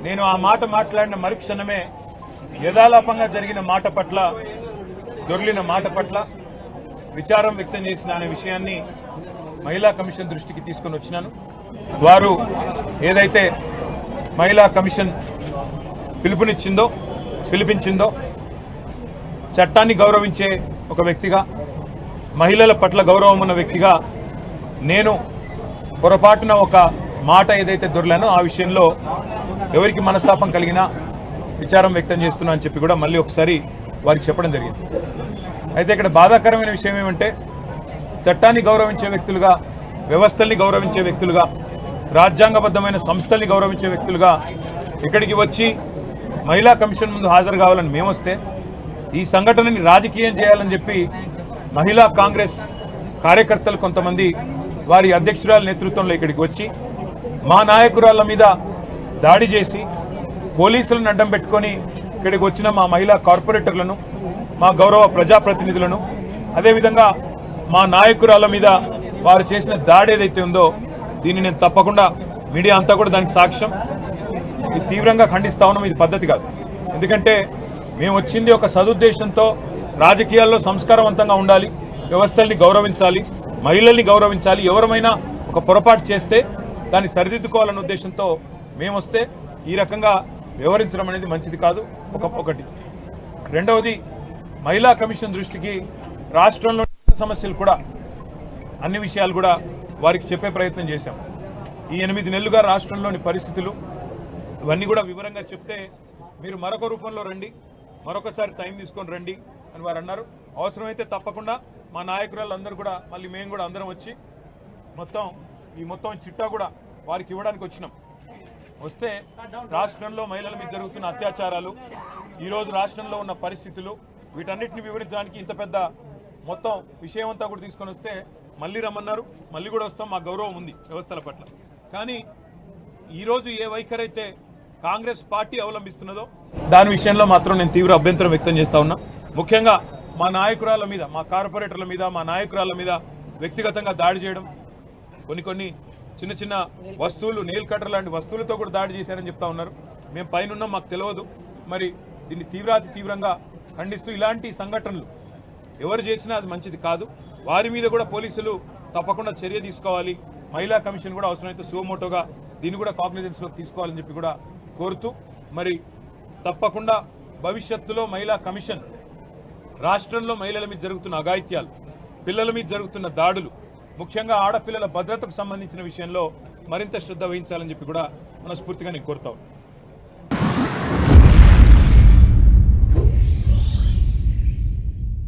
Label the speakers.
Speaker 1: నేను ఆ మాట మాట్లాడిన మరుక్షణమే యథాలాపంగా జరిగిన మాట పట్ల, దొర్లిన మాట పట్ల విచారం వ్యక్తం చేసిన అనే విషయాన్ని మహిళా కమిషన్ దృష్టికి తీసుకుని వచ్చినాను. వారు ఏదైతే మహిళా కమిషన్ పిలిపించిందో చట్టాన్ని గౌరవించే ఒక వ్యక్తిగా, మహిళల పట్ల గౌరవం ఉన్న వ్యక్తిగా నేను పొరపాటున ఒక మాట ఏదైతే దొరలానో ఆ విషయంలో ఎవరికి మనస్తాపం కలిగినా విచారం వ్యక్తం చేస్తున్నా అని చెప్పి కూడా మళ్ళీ ఒకసారి వారికి చెప్పడం జరిగింది. అయితే ఇక్కడ బాధాకరమైన విషయం ఏమంటే, చట్టాన్ని గౌరవించే వ్యక్తులుగా, వ్యవస్థల్ని గౌరవించే వ్యక్తులుగా, రాజ్యాంగబద్ధమైన సంస్థల్ని గౌరవించే వ్యక్తులుగా ఇక్కడికి వచ్చి మహిళా కమిషన్ ముందు హాజరు కావాలని మేమొస్తే ఈ సంఘటనని రాజకీయం చేయాలని చెప్పి మహిళా కాంగ్రెస్ కార్యకర్తలు కొంతమంది వారి అధ్యక్షురాల నేతృత్వంలో ఇక్కడికి వచ్చి మా నాయకురాళ్ల మీద దాడి చేసి పోలీసులను అడ్డం పెట్టుకొని ఇక్కడికి వచ్చిన మా మహిళా కార్పొరేటర్లను, మా గౌరవ ప్రజాప్రతినిధులను, అదేవిధంగా మా నాయకురాళ్ల మీద వారు చేసిన దాడి ఏదైతే ఉందో దీన్ని నేను తప్పకుండా, మీడియా అంతా కూడా దానికి సాక్ష్యం, ఇది తీవ్రంగా ఖండిస్తా ఉన్నాం. ఇది పద్ధతి కాదు. ఎందుకంటే మేము వచ్చింది ఒక సదుద్దేశంతో రాజకీయాల్లో సంస్కారవంతంగా ఉండాలి, వ్యవస్థల్ని గౌరవించాలి, మహిళల్ని గౌరవించాలి, ఎవరమైనా ఒక పొరపాటు చేస్తే దాన్ని సరిదిద్దుకోవాలన్న ఉద్దేశంతో మేము వస్తే ఈ రకంగా వ్యవహరించడం అనేది మంచిది కాదు. ఒకటి. రెండవది, మహిళా కమిషన్ దృష్టికి రాష్ట్రంలో సమస్యలు కూడా, అన్ని విషయాలు కూడా వారికి చెప్పే ప్రయత్నం చేశాం. ఈ 8 నెలలుగా రాష్ట్రంలోని పరిస్థితులు ఇవన్నీ కూడా వివరంగా చెప్తే మీరు మరొక రూపంలో రండి, మరొకసారి టైం తీసుకొని రండి అని వారు అన్నారు. అవసరమైతే తప్పకుండా మా నాయకురాళ్ళందరూ కూడా మళ్ళీ మేము కూడా అందరం వచ్చి మొత్తం చిట్టా కూడా వారికి ఇవ్వడానికి వచ్చినాం. వస్తే రాష్ట్రంలో మహిళల మీద జరుగుతున్న అత్యాచారాలు, ఈరోజు రాష్ట్రంలో ఉన్న పరిస్థితులు, వీటన్నిటిని వివరించడానికి ఇంత పెద్ద మొత్తం విషయం అంతా కూడా తీసుకొని వస్తే మళ్ళీ రమ్మన్నారు. మళ్ళీ కూడా వస్తాం, మా గౌరవం ఉంది వ్యవస్థల పట్ల. కానీ ఈరోజు ఏ వైఖరి అయితే కాంగ్రెస్ పార్టీ అవలంబిస్తున్నదో దాని విషయంలో మాత్రం నేను తీవ్ర అభ్యంతరం వ్యక్తం చేస్తా ఉన్నా. ముఖ్యంగా మా నాయకురాల మీద, మా కార్పొరేటర్ల మీద, మా నాయకురాల మీద వ్యక్తిగతంగా దాడి చేయడం, కొన్ని చిన్న వస్తువులు, నెయిల్ కటర్ లాంటి వస్తువులతో కూడా దాడి చేశారని చెప్తా ఉన్నారు. మేము పైన మాకు తెలియదు. మరి దీన్ని తీవ్రంగా ఖండిస్తూ ఇలాంటి సంఘటనలు ఎవరు చేసినా అది మంచిది కాదు. వారి మీద కూడా పోలీసులు తప్పకుండా చర్య తీసుకోవాలి. మహిళా కమిషన్ కూడా అవసరమైతే సుమోటోగా దీన్ని కూడా కాగ్నిజెన్స్లోకి తీసుకోవాలని చెప్పి కూడా కోరుతూ, మరి తప్పకుండా భవిష్యత్తులో మహిళా కమిషన్ రాష్ట్రంలో మహిళల మీద జరుగుతున్న అఘాయిత్యాలు, పిల్లల మీద జరుగుతున్న దాడులు, ముఖ్యంగా ఆడపిల్లల భద్రతకు సంబంధించిన విషయంలో మరింత శ్రద్ధ వహించాలని చెప్పి కూడా మనస్ఫూర్తిగా నేను కోరుతా ఉన్నాను.